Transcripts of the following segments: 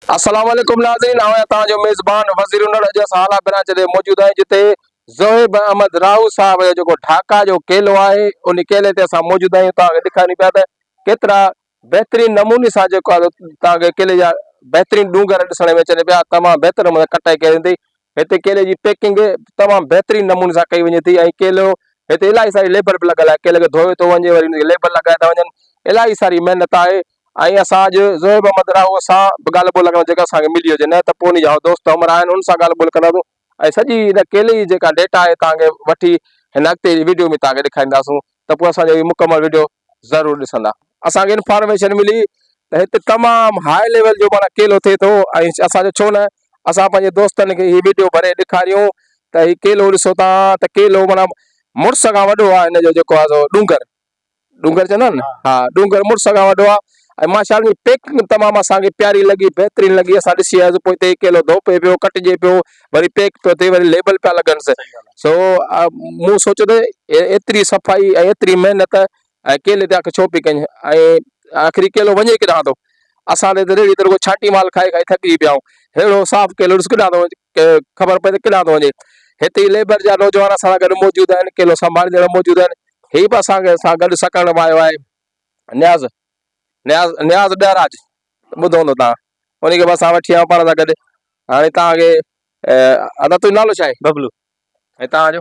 अस्सलाम वालेकुम नाज़रीन, आया ताजो मेज़बान वज़ीर उन्नड़ अॼु असां आला ब्रांच ते मौजूद आहियूं जिते ज़ोहेब अहमद राऊ साहब जो जेको ढाका जो केलो आहे उन केले ते असां मौजूद आहियूं। तव्हांखे ॾेखारियूं पिया त केतिरा बहितरीन नमूने सां जेको आहे तव्हांखे केले जा बहितरीन डूंगर ॾिसण में अचनि पिया। तमामु बहितर कटाई कई वेंदी। हिते केले जी पैकिंग तमामु बहितरीन नमूने सां कई वञे थी ऐं केलो हिते इलाही सारी लेबर बि लॻल आहे। केले खे धोए थो वञे, वरी हुनखे लेबर लॻाए था वञनि, इलाही सारी महिनत आहे। ऐं असां अॼु ज़ोहेब अहमद राऊ सां बि ॻाल्हि ॿोल कंदा जेका असांखे मिली हुजे, न त पोइ उन जा दोस्त उमर आहिनि उन सां ॻाल्हि ॿोल कंदासीं ऐं सॼी हिन केले जी जेका डेटा आहे तव्हांखे वठी हिन अॻिते वीडियो में तव्हांखे ॾेखारींदासीं, त पोइ असांजो इहो मुकमल वीडियो ज़रूरु ॾिसंदा। असांखे इंफॉर्मेशन मिली त हिते तमामु हाई लेवल जो माना केलो थिए थो ऐं असांजो छो न असां पंहिंजे दोस्तनि खे हीअ वीडियो भरे ॾेखारियूं त हीउ केलो ॾिसो तव्हां त केलो माना मुड़ुस खां वॾो आहे। हिन जो जेको आहे डूंगर डूंगर चवंदा आहिनि न, हा डूंगर मुड़ुस खां वॾो आहे। ऐं माशाअल्लाह पैकिंग तमामु असांखे प्यारी लॻी, बहितरीन लॻी। असां ॾिसी आयासीं पोइ हिते केलो धोपे पियो, कटिजे पियो, वरी पैक पियो थिए, वरी लेबल पिया लॻनि। सो मूं सोचियो त एतिरी सफ़ाई ऐं एतिरी महिनत ऐं केले ते आख़िर छो पई कयूं ऐं आख़िरी केलो वञे किथां थो। असां त रेड़ी त छांटी माल खाई खाई थकी पिया आहियूं। अहिड़ो साफ़ केलो ॾिस किथां थो वञे, ख़बर पए त किथां थो वञे। हिते ई लेबर जा नौजवान असां सां गॾु मौजूदु आहिनि, केलो संभालींदड़ मौजूदु आहिनि। हीअ बि असांखे सां गॾु सकण में आयो आहे न्याज़ न्याज़ न्याज़ ॾहराज, ॿुधो हूंदो तव्हां, उनखे बि असां वठी आया पाण सां गॾु। हाणे तव्हांखे अदा तुंहिंजो नालो छा आहे? बबलू। ऐं तव्हांजो?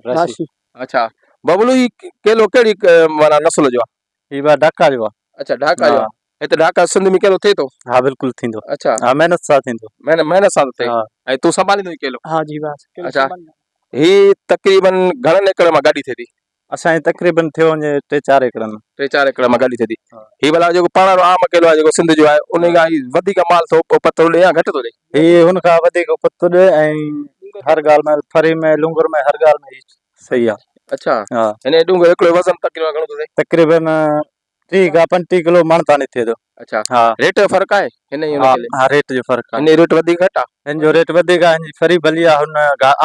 राशि। अच्छा बबलू, ही केलो कहिड़ी माना नस्ल जो आहे? ही ढाका जो आहे। अच्छा ढाका जो आहे। हिते ढाका सिंध में केलो थिए थो? हाँ बिल्कुल थींदो। अच्छा हाँ महिनत सां थींदो। महिनत सां थिए। हाँ। ऐं तूं संभालींदो केलो? हाँ जी बस। अच्छा ही तक़रीबन घणनि एकड़ मां गाॾी थिए थी? असांजे तक़रीबन थियो वञे 3-4 एकड़ में। 3-4 एकड़ मां गाॾी थिए थी। हाँ। ही भला जेको पाण आम केलो आहे जेको सिंध जो आहे उन खां वधीक माल थो पतो ॾे या घटि थो ॾे? ही हुन खां वधीक पतो ॾे ऐं हर ॻाल्हि में फरी में लूंगर में हर ॻाल्हि में सही आहे। अच्छा हाँ। हिन डूंगर हिकिड़ो वज़न तक़रीबन घणो थो थिए? तक़रीबन 30 किलो मण ताणी थिए थो। अच्छा हाँ। रेट जो फ़र्क़ु आहे हिन जी? हाँ रेट जो फ़र्क़ु आहे। हिन रेट वधीक घटि आहे? हिन जो रेट वधीक आहे, हिन जी फरी भली आहे, हुन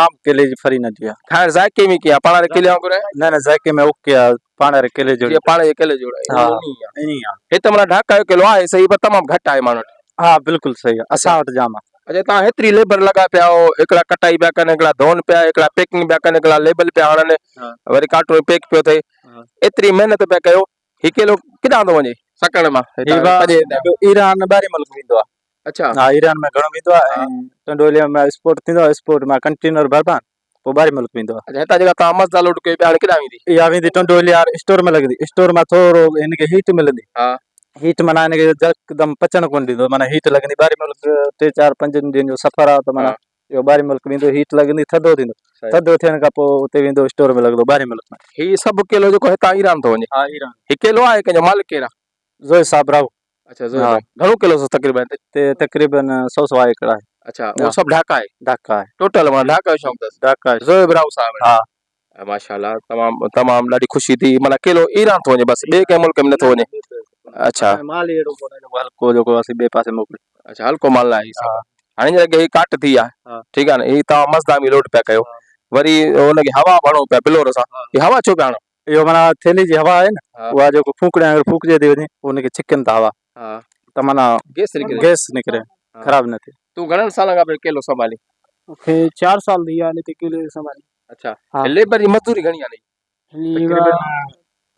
आम केले जी फरी नथी आहे। खाइण ज़ाइके में कीअं पाण केले वांगुरु आहे? न ज़ाइके में ओके आहे, पाण केले जो। पाण जे केले जो हाँ ईअं आहे। हिते माना ढाका जो केलो आहे सही, पर तमामु घटि आहे माण्हू वटि। हाँ बिल्कुल सही है, असां वटि जाम आहे। अच्छा तव्हां हेतिरी लेबर लॻा पिया हो, हिकिड़ा कटाई पिया कनि, हिकिड़ा धोन पिया, हिकिड़ा पैकिंग पिया कनि, हिकिड़ा लेबल पिया हणनि, वरी कार्टून पैक पियो थिए, एतिरी महिनत पिया कयो, हीउ केलो किथां थो वञे सकण मां? ईरान ॿाहिरि मुल्क वेंदो आहे। अच्छा हाँ ईरान में घणो वेंदो आहे, टंडोलिया में एक्सपोर्ट थींदो आहे, एक्सपोर्ट में कंटेनर भरबा पोइ ॿाहिरि मुल्क वेंदो आहे। अच्छा हितां जेका तव्हां मसदा लोड कयो ॿाहिरि किथां वेंदी? इहा वेंदी टंडोलिया स्टोर में लॻंदी, स्टोर में थोरो हिनखे हीट मिलंदी। हीट माना हिनखे यकदमि पचण कोन ॾींदो, माना हीट लॻंदी ॿाहिरि मुल्क 3-4-5 ॾींहंनि जो सफ़र आहे त माना इहो ॿाहिरि मुल्क वेंदो, हीट लॻंदी, थधो थींदो, थधो थियण खां पोइ उते वेंदो स्टोर में लॻंदो ॿाहिरि मुल्क में। हीउ सभु केलो जेको हितां ईरान थो वञे? हाँ ईरान। हीउ केलो आहे कंहिंजो मालिक केरु आहे? ज़ोए साहब राऊ। अच्छा ज़ोए भाई, घणो केलो तक़रीबन हिते? तक़रीबन 100 एकड़ आहे। अच्छा वो सब ढाका है? ढाका है टोटल माना ढाका जो शौक़ अथसि? ढाका ज़ोएब राऊ साहब। हाँ माशाल्लाह, तमामु ॾाढी ख़ुशी थी। माना केलो ईरान थो वञे बसि, ॿिए कंहिं मुल्क में नथो वञे? अच्छा माल अहिड़ो हल्को जेको असीं ॿिए पासे मोकिलियो। अच्छा हल्को माल आहे हीउ। हाणे जॻह हीउ काट थी आहे, ठीकु आहे न, हीउ तव्हां मसदा में लोड पिया कयो, वरी हुनखे हवा भरणो पिया बिलोर सां, हीउ हवा छो पिया हणो? इहो माना थैली जी हवा आहे न, उहा जेको फूकड़े अगरि फूकजे थी वञे हुनखे छिकनि था हवा, त माना गैस निकिरे, ख़राब न थिए। तूं घणनि सालनि खां केलो संभाली? मूंखे 4 साल थी विया आहिनि हिते केले संभाली। अच्छा लेबर जी मज़दूरी घणी आहे?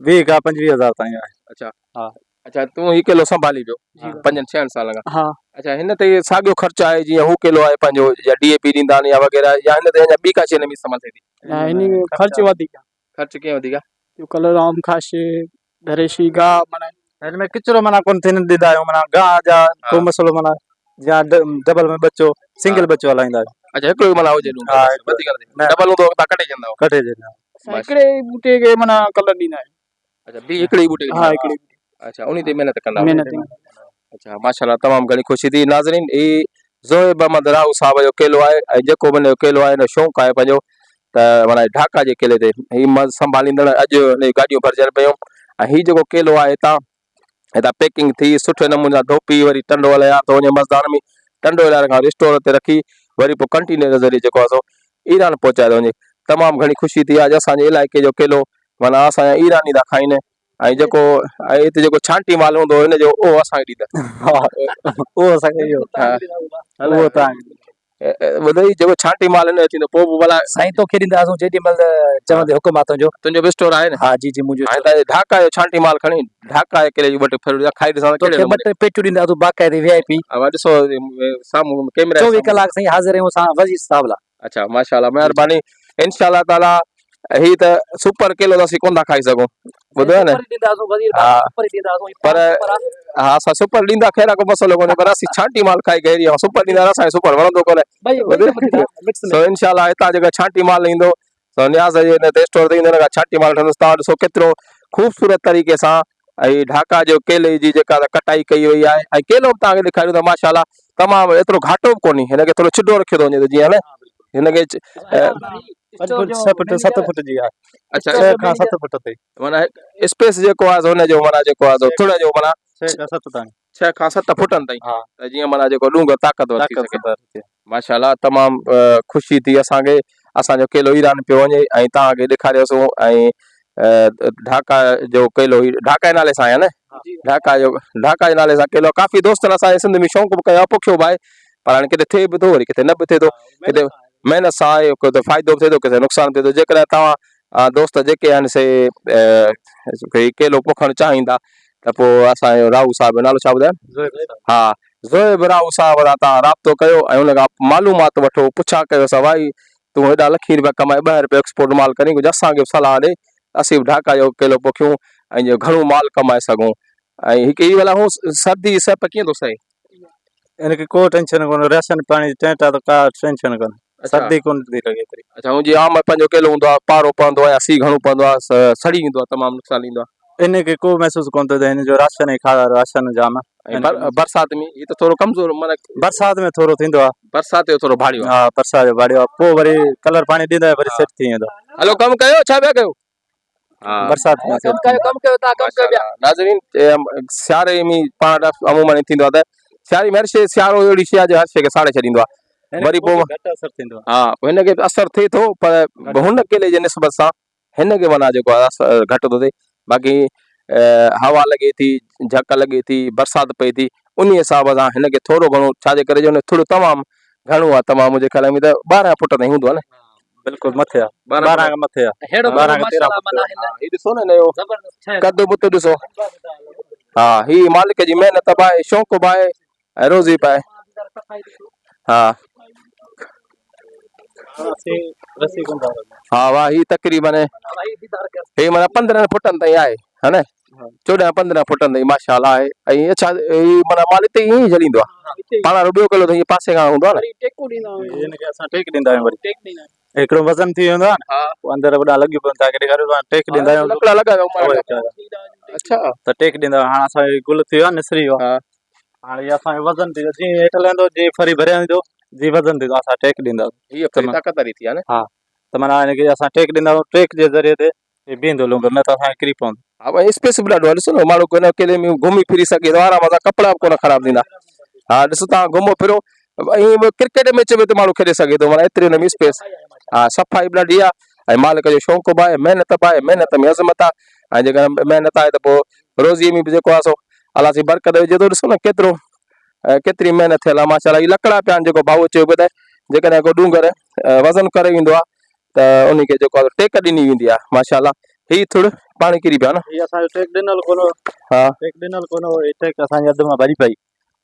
20 खां 25 हज़ार ताईं आहे। अच्छा हाँ। अच्छा तूं ही केलो संभाली पियो 5-6 सालनि खां? हाँ। अच्छा हिन ते साॻियो ख़र्चु आहे जीअं हू केलो आहे पंहिंजो, या DAP ॾींदा आहिनि या वग़ैरह, या हिन ते अञा ॿी का शइ न बि इस्तेमालु थिए थी? न हिन ख़र्चु वधीक आहे। ख़र्चु कीअं वधीक आहे? कलर आम खाशे दरेशी गाह, माना हिन में किचिरो माना कोन थियण ॾींदा आहियूं, माना गाह जा को मसलो, माना या डबल में बचो, सिंगल बचो हलाईंदा आहियूं। अच्छा हिकिड़ो ई माना हुजे वधीक न, डबल हूंदो तव्हां कटे ॾींदा आहियो? कटे ॾींदा आहियूं। हिकिड़े बूटे खे माना कलर ॾींदा आहियूं। अच्छा ॿी हिकिड़े बूटे खे? हाँ हिकिड़े। अच्छा उन ते महिनत कंदा आहियो? अच्छा माशाल्लाह, तमामु घणी ख़ुशी थी। नाज़रीन ही ज़ोएब अहमद राऊ साहब जो केलो आहे, ऐं जेको बि हिन केलो आहे हिन शौक़ु आहे पंहिंजो, त माना ढाका जे केले ते हीउ संभालींदड़ अॼु हिन गाॾियूं भरिजनि पियूं। ऐं हीउ जेको केलो आहे हितां पैकिंग थी सुठे नमूने सां धोपी, वरी टंडो हलाया थो वञे मज़दान में, टंडो हलाइण खां स्टोर ते रखी, वरी पोइ कंटेनर ज़रिए जेको आहे सो ईरान पहुचाए थो वञे। तमामु घणी ख़ुशी थी आहे। अॼु असांजे इलाइक़े जो केलो माना असांजा ईरानी था खाइनि ऐं जेको हिते जेको छांटी माल हूंदो हिनजो उहो असांखे ॾींदा उहो असांखे इहो उहो तव्हां ॿुधई जेको छांटी माल हिन जो थींदो पोइ बि भला साईं तोखे ॾींदासीं जेॾी महिल चवंदे हुकुम आहे तुंहिंजो तुंहिंजो बि स्टोर आहे न हा जी जी मुंहिंजो हाणे त ढाका जो छांटी माल खणी ढाका जे किले जी ॿ टे फिर खाई ॾिसां तोखे ॿ टे पेटियूं ॾींदासीं बाक़ाइदे VIP ॾिसो साम्हूं कैमरा 24 कलाक साईं हाज़िर आहियूं असां वज़ीर साहब लाइ अच्छा माशाल्लाह महिरबानी इंशाल्लाह ताला ही त सुपर किलो त असीं कोन था खाई सघूं ॿुधो न हा पर हा असां सुपर ॾींदा ख़ैर को मसलो कोन्हे पर असीं छांटी माल खाई गहरी आहियूं सुपर ॾींदा असांखे सुपर वणंदो कोन्हे सो इंशाल्लाह हितां जेका छांटी माल ईंदो सो न्याज़ जे हिन ते स्टोर ते ईंदो हिन खां छांटी माल ठहंदुसि तव्हां ॾिसो केतिरो ख़ूबसूरत तरीक़े सां ऐं ढाका जो केले जी जेका कटाई कई वई आहे ऐं केलो बि तव्हांखे ॾेखारियूं था माशाल्लाह तमामु एतिरो घाटो बि कोन्हे हिनखे थोरो छिॾो रखियो थो वञे जीअं न हिनखे 6 फुट 7 फुट जी आहे अच्छा 6 खां 7 फुट ताईं माना स्पेस जेको आहे हुनजो माना जेको आहे थोरा जो माना 6 खां 7 ताईं 6 खां 7 फुटनि ताईं हा त जीअं माना जेको डूंगर ताक़तवर थी सघे ताक़तवर माशाल्लाह तमामु ख़ुशी थी असांखे असांजो केलो ईरान पियो वञे ऐं तव्हांखे ॾेखारियोसीं ऐं ढाका जो केलो ढाका जे नाले सां आहे न ढाका जे नाले सां केलो काफ़ी दोस्तनि असांजे सिंध में शौक़ु बि कयो आहे पोखियो बि आहे पर हाणे किथे थिए बि थो वरी किथे न बि थिए थो किथे महिनत सां आहे किथे फ़ाइदो बि थिए थो किथे नुक़सानु थिए थो जेकॾहिं तव्हां दोस्त जेके आहिनि से केलो पोखणु चाहींदा त पोइ असांजो राहू साहिब नालो छा ॿुधायो हा ज़ोएब राहू साहिब सां तव्हां राब्तो कयो ऐं हुन खां मालूमात वठो पुछा कयो भाई तूं हेॾा लखी रुपया कमाए ॿाहिरि पियो एक्सपोर्ट माल करी कुझु असांखे बि सलाह ॾे असीं बि ढाका जो केलो पोखियूं ऐं जो घणो माल कमाए सघूं ऐं हिकु ई हू सर्दी सप कीअं थो सहे इनखे को टेंशन कोन्हे राशन पाणी जी टेंट आहे त का टेंशन कोन्हे सर्दी कोन थी लॻे पई अच्छा ऐं जीअं आम पंहिंजो केलो हूंदो आहे पारो पवंदो आहे या सी घणो पवंदो आहे सड़ी ईंदो आहे तमामु नुक़सानु ईंदो आहे इनखे को महसूस कोन थो थिए हिन जो राशन ई राशन जाम ऐं बरसाति में हीअ त थोरो कमज़ोर माना बरसाति में थोरो थींदो आहे बरसाति जो थोरो भाड़ियो हा बरसाति जो भाड़ियो आहे पोइ वरी कलर पाणी ॾींदा आहियूं वरी सेट थी वेंदो हलो कमु कयो छा पिया कयो बरसाति में नाज़रीन सियारे में पाण अमूमन थींदो आहे त सियारे में हर शइ सियारो अहिड़ी शइ आहे जो हर शइ खे साड़े छॾींदो आहे वरी पोइ हा हिनखे असरु थिए थो पर हुन केले जे निस्बत सां हिनखे माना जेको आहे घटि थो थिए बाक़ी हवा लॻे थी झक लॻे थी बरसाति पए थी उन हिसाब सां हिनखे थोरो घणो छाजे करे जो थोरो तमामु घणो आहे तमामु मुंहिंजे ख़्याल में त 12 फुट ताईं हूंदो आहे न बिल्कुलु मथे आहे 12 खां मथे आहे ॾिसो न हिनजो कद बुत ॾिसो हा ही मालिक जी महिनत बि आहे शौक़ु बि आहे ऐं रोज़ी बि आहे हा हा वाह ही तक़रीबन हे माना 15 फुटनि ताईं आहे हा न 14-15 फुटनि ताईं माशाल्लाह आहे ऐं अच्छा माना माल हिते ईअं ई जलींदो आहे पाण ॿियो किलो त पासे खां हूंदो आहे न हिनखे असां टेक ॾींदा आहियूं वरी हिकिड़ो वज़न थी वेंदो आहे न अंदरि वॾा लॻी पवनि था ॾेखारियो टेक ॾींदा आहियूं लकड़ा लॻायो अच्छा त टेक ॾींदा आहियूं हाणे असांजो गुल थी वियो आहे निसरी वियो आहे हाणे असांजो वज़न थी वियो जीअं हेठि लहंदो जीअं फरी भरिया वेंदो जी वज़न थींदो असां टेक ॾींदासीं हीअ ताक़त वारी थी आहे न हा त माना हिनखे असां टेक ॾींदा आहियूं टेक जे ज़रिए ते बीहंदो लूंगर न त असांखे किरी पवंदो हा भाई स्पेस बि ॾाढो आहे ॾिसो न माण्हू हिन केले में घुमी फिरी सघे थो आराम सां कपिड़ा बि कोन ख़राबु थींदा हा ॾिसो तव्हां घुमो फिरो ऐं क्रिकेट मैच में त माण्हू खेॾे सघे थो माना एतिरे हुन में स्पेस हा सफ़ाई बि ॾाढी आहे ऐं मालिक जो शौक़ु बि आहे महिनत बि आहे महिनत में अज़मत आहे ऐं जेकर महिनत आहे त पोइ रोज़ीअ में बि जेको आहे सो अलाह जी बरकत विझे थो ॾिसो न केतिरी महिनत थियल आहे माशाल्लाह ही लकड़ा पिया आहिनि जेको भाऊ चयो पियो त जेकॾहिं को डूंगर वज़न करे ईंदो आहे त उनखे जेको आहे टेक ॾिनी वेंदी आहे माशाल्लाह ही थोरो पाणी किरी पियो आहे न हीअ असांजो टेक ॾिनल कोन हा टेक ॾिनल कोन टेक असांजे अधु मां भरी पई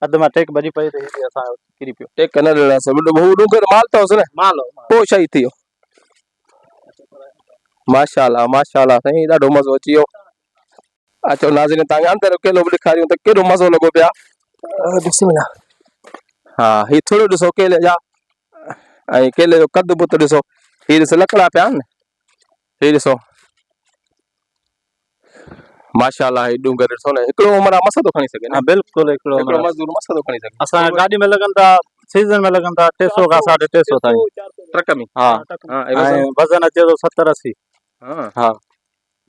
अधु मां टेक भरी पई त हीअ असांजो किरी पियो टेक न ॾिनसि डूंगर माल अथसि न माल पोइ शही थी वियो माशाल्लाह माशाल्लाह साईं ॾाढो मज़ो अची वियो अचो नाज़रीन तव्हांखे अंदरि केलो बि ॾेखारियूं त केॾो मज़ो लॻो पिया हा ही थोरो ॾिसो केले जा ऐं केले जो कद बुत ॾिसो ही ॾिसो लकड़ा पिया आहिनि ही ॾिसो माशाल्लाह ही डूंगर ॾिसो न हिकिड़ो माना मस थो खणी सघे न बिल्कुलु हिकिड़ो मज़दूर मस थो खणी सघे असां गाॾी में लॻनि था सीज़न में लॻनि था 300 खां 350 ताईं ट्रक में हा ऐं वज़न अचे थो 70-80 हा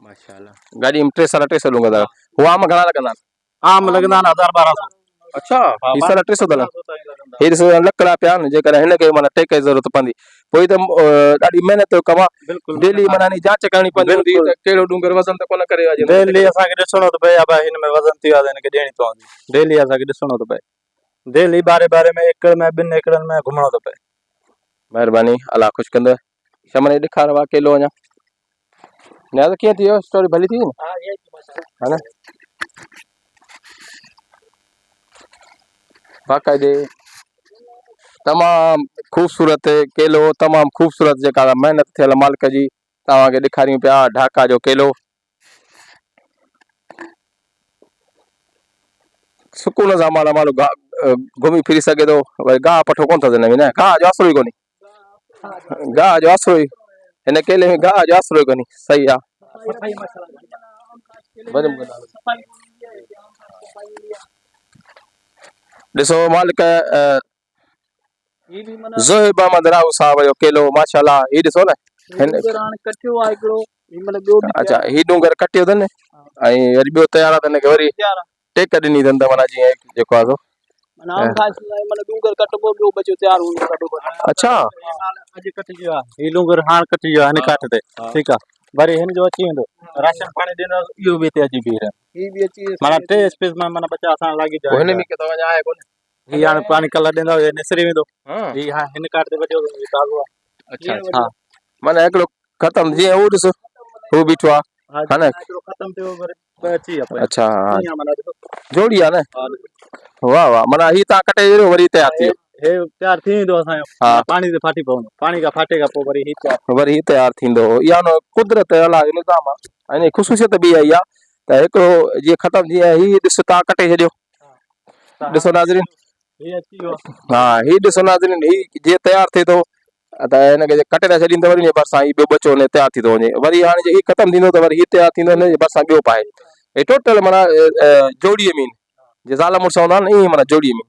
माशाल्लाह गाॾी में 300 डूंगर हुआ आम घणा लॻंदा आम लॻंदा आहिनि 1000-1200 अच्छा ही 300 था हीअ ॾिसो लकड़ा पिया आहिनि जेकर हिनखे माना टेक जी ज़रूरत पवंदी पोइ त ॾाढी महिनत जो कमु आहे बिल्कुलु डेली माना जांच करणी पवंदी हूंदी बिल्कुलु। त कहिड़ो डूंगर वज़न त कोन करे अॼु डेली असांखे ॾिसणो थो पए भाई हिन में वज़न थी वियो आहे हिनखे ॾियणी पवंदी डेली असांखे ॾिसणो थो पए डेली बारे में एकड़ में 2 एकड़नि में घुमणो थो पए महिरबानी अलाह ख़ुशि कंदो शमन ॾेखार वा केलो अञा न्याज़ कीअं थी वियो स्टोरी भली थी हा न बाक़ाइदे तमामु ख़ूबसूरत केलो तमामु ख़ूबसूरत जेका महिनत थियल मालिक जी तव्हांखे ॾेखारियूं पिया ढाका जो केलो सुकून सां माना माण्हू घुमी फिरी सघे थो वरी गाह पठो कोन थो थिए न गाह जो आसिरो ई कोन्हे गाह जो आसिरो ई हिन केले में गाह जो आसिरो ई कोन्हे सही आहे ॾिसो मालिक ज़ोहिब अहमद राऊ साहब जो केलो माशाल्लाह हीअ ॾिसो न हिन अच्छा हीअ डूंगर कटियो अथनि ऐं वरी ॿियो तयार आहे त हिनखे वरी टेक ॾिनी अथनि त माना जीअं जेको आहे सो अच्छा अॼु कटिजी वियो आहे हीउ डूंगर हाणे कटिजी वियो आहे हिन काठ ते ठीकु आहे वरी हिन जो अची वेंदो राशन पाणी ॾींदो इहो बि हिते अची बीह माना 3 स्पेस में माना बचा असां लाॻी पोइ हिन में के त वञा आहे कोन हीउ हाणे पाणी कलर ॾींदो निसरी वेंदो हीउ हाणे हिन काठ ते वॼो ताज़ो आहे अच्छा हा माना हिकिड़ो ख़तम जीअं हू ॾिस हू बीठो आहे हा न ख़तम थियो वरी अची विया अच्छा हा माना जोड़ी आहे न वाह वाह माना हीअ तव्हां कटे छॾियो वरी तयार थी हे तयार थी वेंदो असांजो पाणी ते फाटी पवंदो पाणी खां फाटे खां पोइ वरी हीअ तयार थींदो इहा न कुदरत अलाह जो निज़ाम आहे ऐं ख़ुशूसियत बि इहा ई आहे त हिकिड़ो जीअं ख़तम जीअं हीअ ॾिस तव्हां कटे छॾियो ॾिसो नाज़रीन हा हीअ ॾिसो नाज़रीन हीअ जीअं तयार थिए थो त हिनखे कटे था छॾीनि त वरी हिन भरिसां हीअ ॿियो बचो हुन तयार थी थो वञे वरी हाणे हीअ ख़तम थींदो त वरी हीअ तयार थींदो हिन जे भरिसां ॿियो पाए हे टोटल माना जोड़ीअ में जीअं ज़ाल मुड़ुस हूंदा आहिनि ईअं माना जोड़ीअ में